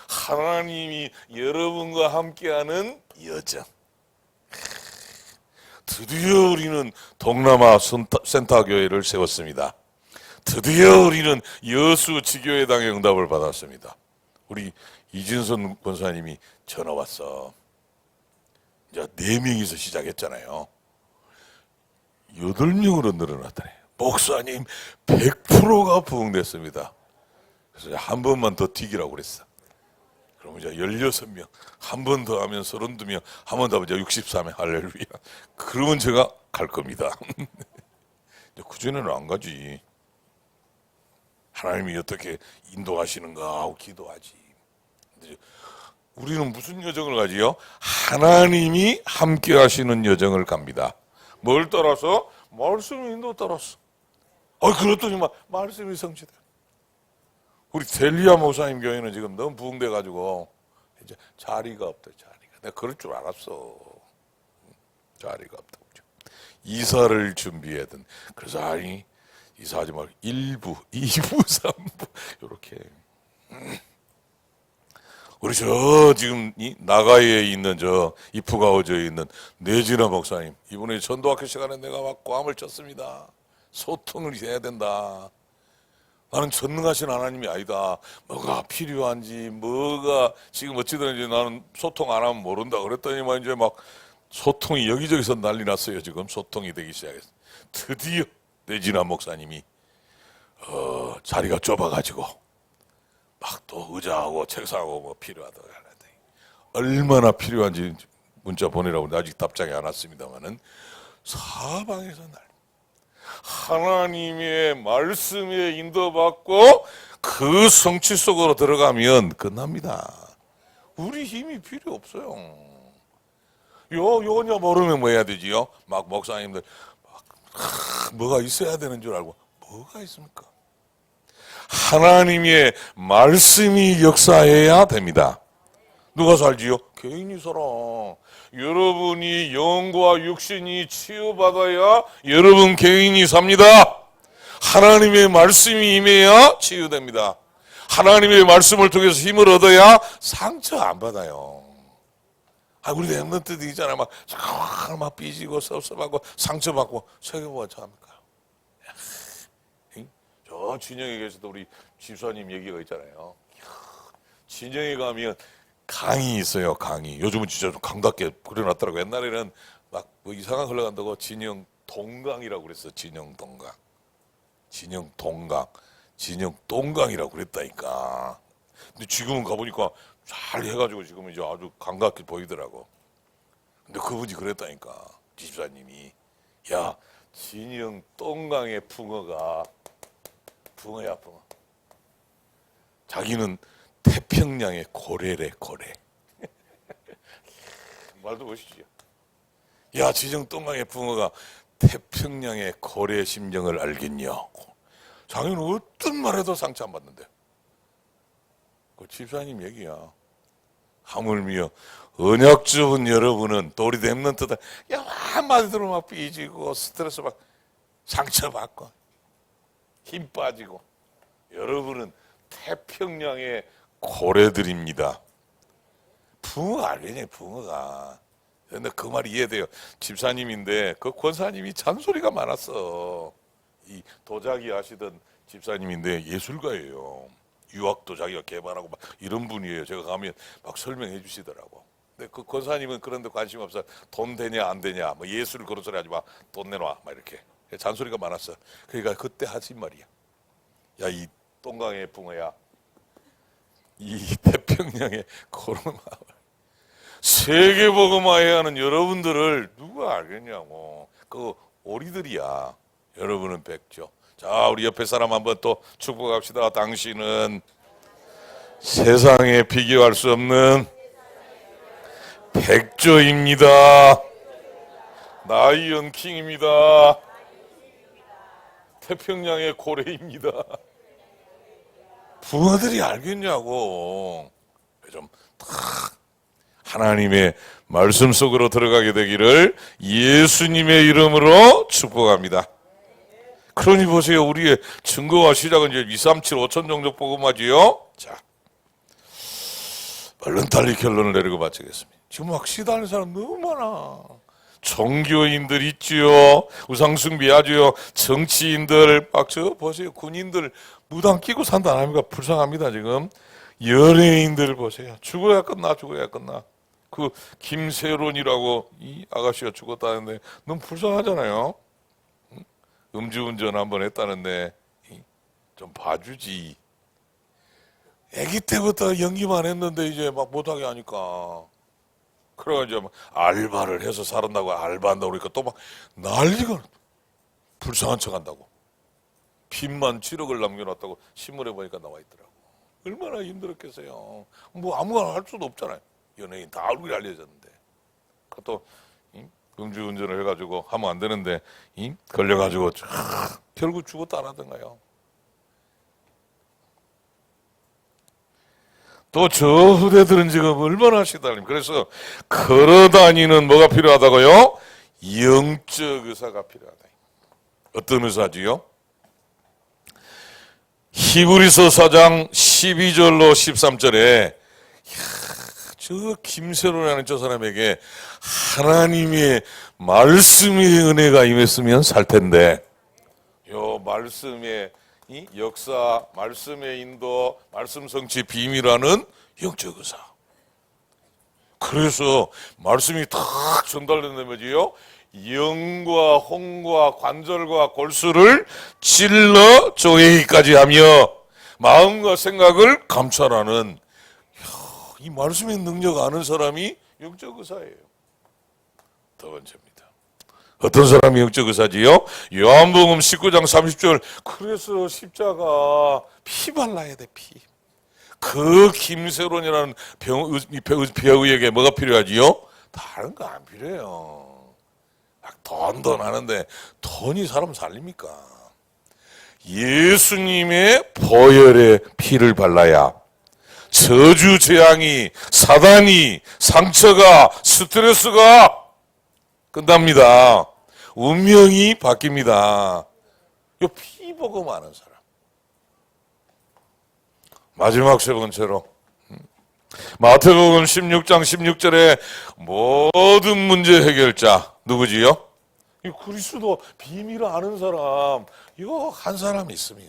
하나님이 여러분과 함께하는 여정. 드디어 우리는 동남아 센터교회를 세웠습니다. 드디어 우리는 여수 지교회당의 응답을 받았습니다. 우리 이진선 권사님이 전화 왔어. 이제 4명이서 시작했잖아요. 8명으로 늘어났다네. 목사님 100%가 부흥됐습니다. 그래서 한 번만 더 튀기라고 그랬어. 그럼 이제 16명, 한 번 더 하면 32명, 한 번 더 하면 이제 63명, 할렐루야. 그러면 제가 갈 겁니다. 그전에는 안 가지. 하나님이 어떻게 인도하시는가 하고 기도하지. 우리는 무슨 여정을 가지요? 하나님이 함께 하시는 여정을 갑니다. 뭘 따라서? 말씀의 인도 따라서. 그랬더니 말씀이 성취돼. 우리 델리아 목사님 교회는 지금 너무 부흥돼가지고 이제 자리가 없다. 내가 그럴 줄 알았어. 자리가 없다. 이사를 준비하든. 그래서 이사하지 말고 1부, 2부, 3부 이렇게. 우리 지금 이 나가에 있는 이프가오저에 있는 뇌진아 목사님, 이번에 전도학교 시간에 내가 막 고함을 쳤습니다. 소통을 해야 된다. 나는 전능하신 하나님이 아니다. 뭐가 필요한지, 뭐가 지금 어찌든지 나는 소통 안 하면 모른다. 그랬더니만 이제 막 소통이 여기저기서 난리 났어요. 지금 소통이 되기 시작했어요. 드디어 뇌진아 목사님이 자리가 좁아가지고 막 또 의자하고 책상하고 뭐 필요하다고 하는데 얼마나 필요한지 문자 보내라고 아직 답장이 안 왔습니다만은 사방에서 하나님의 말씀에 인도받고 그 성취 속으로 들어가면 끝납니다. 우리 힘이 필요 없어요. 요거냐 모르면 뭐 해야 되지요? 막 목사님들 뭐가 있어야 되는 줄 알고 뭐가 있습니까? 하나님의 말씀이 역사해야 됩니다. 누가 살지요? 개인이 살아. 여러분이 영과 육신이 치유받아야 여러분 개인이 삽니다. 하나님의 말씀이 임해야 치유됩니다. 하나님의 말씀을 통해서 힘을 얻어야 상처 안 받아요. 우리 랩런트들 있잖아요. 막 삐지고 섭섭하고 상처받고 세계보가 참합니까? 저 진영에 계셔도 우리 집사님 얘기가 있잖아요. 진영에 가면 강이 있어요. 강이. 요즘은 진짜 강답게 그려놨더라고. 옛날에는 막 뭐 이상한 흘러간다고 진영 동강이라고 그랬어. 진영 동강. 진영 동강. 진영 동강이라고 그랬다니까. 근데 지금은 가보니까 잘 해가지고 지금은 이제 아주 강답게 보이더라고. 근데 그분이 그랬다니까. 집사님이. 야, 진영 동강의 붕어가 붕어야, 붕어. 자기는 태평양의 고래래, 고래. 말도 보시죠. 야, 지정 동강의 붕어가 태평양의 고래의 심정을 알겠냐. 자기는 어떤 말해도 상처 안 받는데. 그 집사님 얘기야. 하물며 언약 주은 여러분은 또 우리 랩런트들 한마디 들으면 막 삐지고 스트레스 받고 상처받고 힘 빠지고 여러분은 태평양의 고래들입니다. 붕어 알겠냐, 붕어가. 근데 그 말이 이해돼요. 집사님인데 그 권사님이 잔소리가 많았어. 이 도자기 하시던 집사님인데 예술가예요. 유학도 자기가 개발하고 막 이런 분이에요. 제가 가면 막 설명해 주시더라고. 근데 그 권사님은 그런 데 관심 없어. 돈 되냐 안 되냐, 뭐 예술 그런 소리 하지 마. 돈 내놔, 막 이렇게. 잔소리가 많았어. 그러니까 그때 하신 말이야. 야, 이 동강의 붕어야, 이 태평양의 코로나 세계복음화해야 하는 여러분들을 누가 알겠냐고. 그 오리들이야. 여러분은 백조. 자, 우리 옆에 사람 한번 또 축복합시다. 당신은 세상에 비교할 수 없는 백조입니다. 라이언 킹입니다. 태평양의 고래입니다. 붕어들이 알겠냐고. 좀 하나님의 말씀 속으로 들어가게 되기를 예수님의 이름으로 축복합니다. 그러니 보세요. 우리의 증거와 시작은 이제 2, 3, 7, 5천 정도 복음하지요. 자, 얼른 달리 결론을 내리고 마치겠습니다. 지금 막 시달리는 사람 너무 많아. 종교인들 있지요. 우상숭배하지요. 정치인들 막 보세요. 군인들 무당 끼고 산다 안 합니까? 불쌍합니다. 지금 연예인들 보세요. 죽어야 끝나, 죽어야 끝나. 그 김세론이라고 이 아가씨가 죽었다는데 너무 불쌍하잖아요. 음주운전 한번 했다는데 좀 봐주지. 아기 때부터 연기만 했는데 이제 막 못하게 하니까. 그래가지고 막 알바를 해서 살았다고 알바한다고 그러니까 또 막 난리가 불쌍한 척 한다고. 빚만 7억을 남겨놨다고 신문에 보니까 나와 있더라고. 얼마나 힘들었겠어요. 뭐 아무거나 할 수도 없잖아요. 연예인 다 얼굴이 알려졌는데. 또 음주운전을 해가지고 하면 안 되는데 걸려가지고 결국 죽었다 안 하던가요. 또 저 후대들은 지금 얼마나 시달립니까. 그래서 걸어다니는 뭐가 필요하다고요? 영적 의사가 필요하다. 어떤 의사지요? 히브리서 4장 12절로 13절에 저 김세로라는 저 사람에게 하나님의 말씀의 은혜가 임했으면 살 텐데, 요 말씀의 이 역사, 말씀의 인도, 말씀 성취 비밀하는 영적 의사. 그래서 말씀이 탁 전달된다면요, 영과 홍과 관절과 골수를 찔러 쪼개기까지 하며 마음과 생각을 감찰하는, 이 말씀의 능력 아는 사람이 영적 의사예요. 두 번째입니다. 어떤 사람이 영적 의사지요? 요한복음 19장 30절. 그래서 십자가 피 발라야 돼, 피. 그 김세론이라는 배우에게 뭐가 필요하지요? 다른 거 안 필요해요. 돈 하는데 돈이 사람 살립니까? 예수님의 보혈의 피를 발라야 저주 재앙이, 사단이, 상처가, 스트레스가 끝납니다. 운명이 바뀝니다. 이 피 보고 마는 사람. 마지막 세 번째로 마태복음 16장 16절에 모든 문제 해결자 누구지요? 이 그리스도 비밀을 아는 사람, 이거 한 사람 있으면,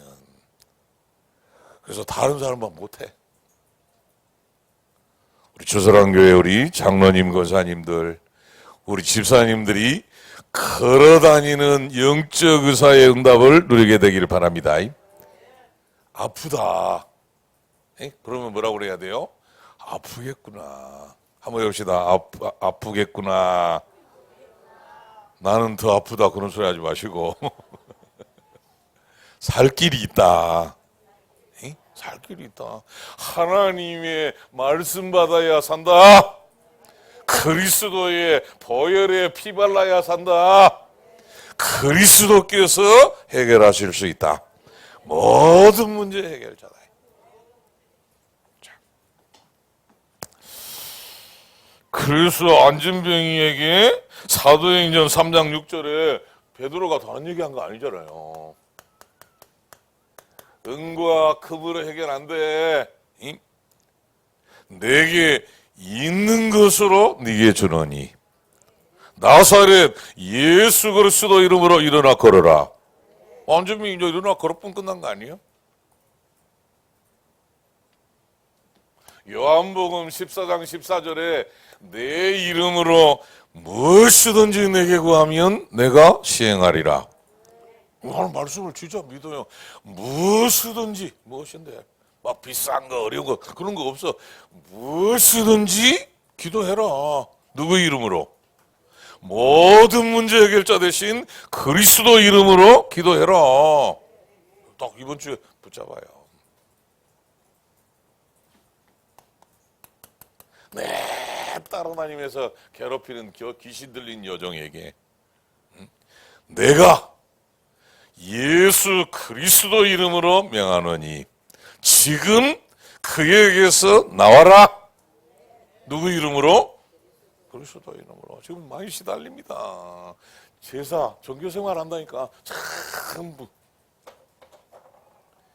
그래서 다른 사람만 못해. 우리 주사랑교회 우리 장로님, 권사님들, 우리 집사님들이 걸어다니는 영적 의사의 응답을 누리게 되기를 바랍니다. 아프다. 그러면 뭐라고 그래야 돼요? 아프겠구나. 한번 해봅시다. 아프겠구나. 나는 더 아프다 그런 소리 하지 마시고 살 길이 있다. 살 길이 있다. 하나님의 말씀 받아야 산다. 그리스도의 보혈에 피 발라야 산다. 그리스도께서 해결하실 수 있다. 모든 문제 해결자다. 그래서 안진병이에게 사도행전 3장 6절에 베드로가 다른 얘기한 거 아니잖아요. 은과 금으로 해결 안 돼. 내게 있는 것으로 네게 주노니 나사렛 예수 그리스도 이름으로 일어나 걸어라. 안진병이 이제 일어나 걸어뿐 끝난 거 아니에요? 요한복음 14장 14절에 내 이름으로 무엇이든지 내게 구하면 내가 시행하리라. 하는 말씀을 진짜 믿어요. 무엇이든지, 무엇인데 막 비싼 거 어려운 거 그런 거 없어. 무엇이든지 기도해라. 누구 이름으로? 모든 문제 해결자 대신 그리스도 이름으로 기도해라. 딱 이번 주에 붙잡아요. 따라다니면서 괴롭히는 귀신 들린 여종에게 내가 예수 그리스도 이름으로 명하노니 지금 그에게서 나와라. 누구 이름으로? 그리스도 이름으로. 지금 많이 시달립니다. 제사, 종교생활 한다니까 전부.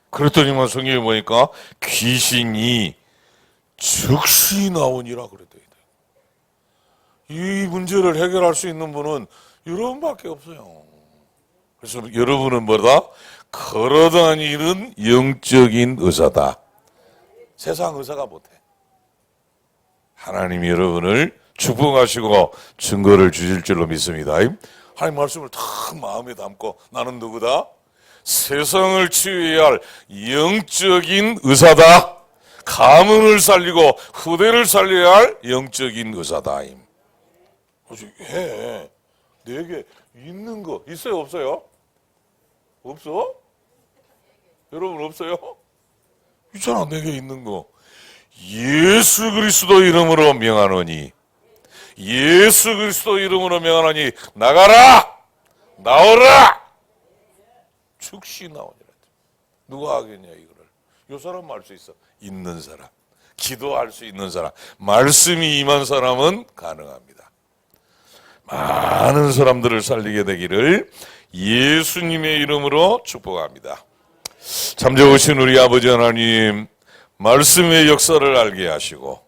그랬더니만 성경에 보니까 귀신이 즉시 나오니라 그랬대요. 이 문제를 해결할 수 있는 분은 여러분밖에 없어요. 그래서 여러분은 뭐다? 걸어다니는 영적인 의사다. 세상 의사가 못해. 하나님이 여러분을 축복하시고 증거를 주실 줄로 믿습니다. 하나님 말씀을 다 마음에 담고 나는 누구다? 세상을 치유해야 할 영적인 의사다. 가문을 살리고 후대를 살려야 할 영적인 의사다. 해. 내게 있는 거 있어요 없어요? 없어? 여러분 없어요? 있잖아 내게 있는 거. 예수 그리스도 이름으로 명하노니 예수 그리스도 이름으로 명하노니 나가라 나오라 즉시 나오니라. 누가 하겠냐 이거를. 요 사람 할 수 있어. 있는 사람, 기도할 수 있는 사람, 말씀이 임한 사람은 가능합니다. 많은 사람들을 살리게 되기를 예수님의 이름으로 축복합니다. 참 좋으신 우리 아버지 하나님, 말씀의 역사를 알게 하시고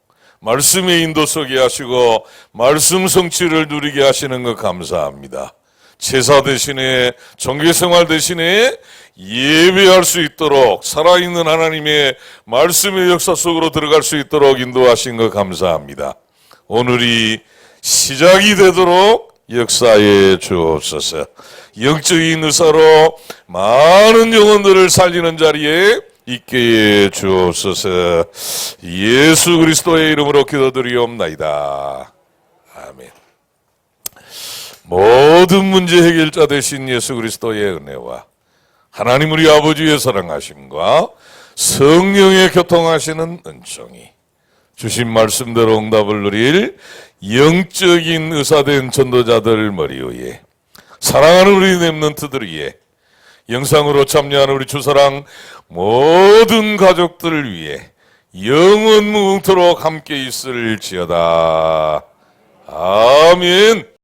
말씀의 인도 속에 하시고 말씀 성취를 누리게 하시는 것 감사합니다. 제사 대신에 정규생활 대신에 예배할 수 있도록 살아있는 하나님의 말씀의 역사 속으로 들어갈 수 있도록 인도하신 것 감사합니다. 오늘이 시작이 되도록 역사해 주옵소서. 영적인 의사로 많은 영혼들을 살리는 자리에 있게 해 주옵소서. 예수 그리스도의 이름으로 기도드리옵나이다. 아멘. 모든 문제 해결자 되신 예수 그리스도의 은혜와 하나님 우리 아버지의 사랑하심과 성령의 교통하시는 은총이 주신 말씀대로 응답을 누릴 영적인 의사된 전도자들 머리 위에 사랑하는 우리 렘넌트들 위에 영상으로 참여하는 우리 주사랑 모든 가족들을 위해 영원 무궁토록 함께 있을지어다. 아멘.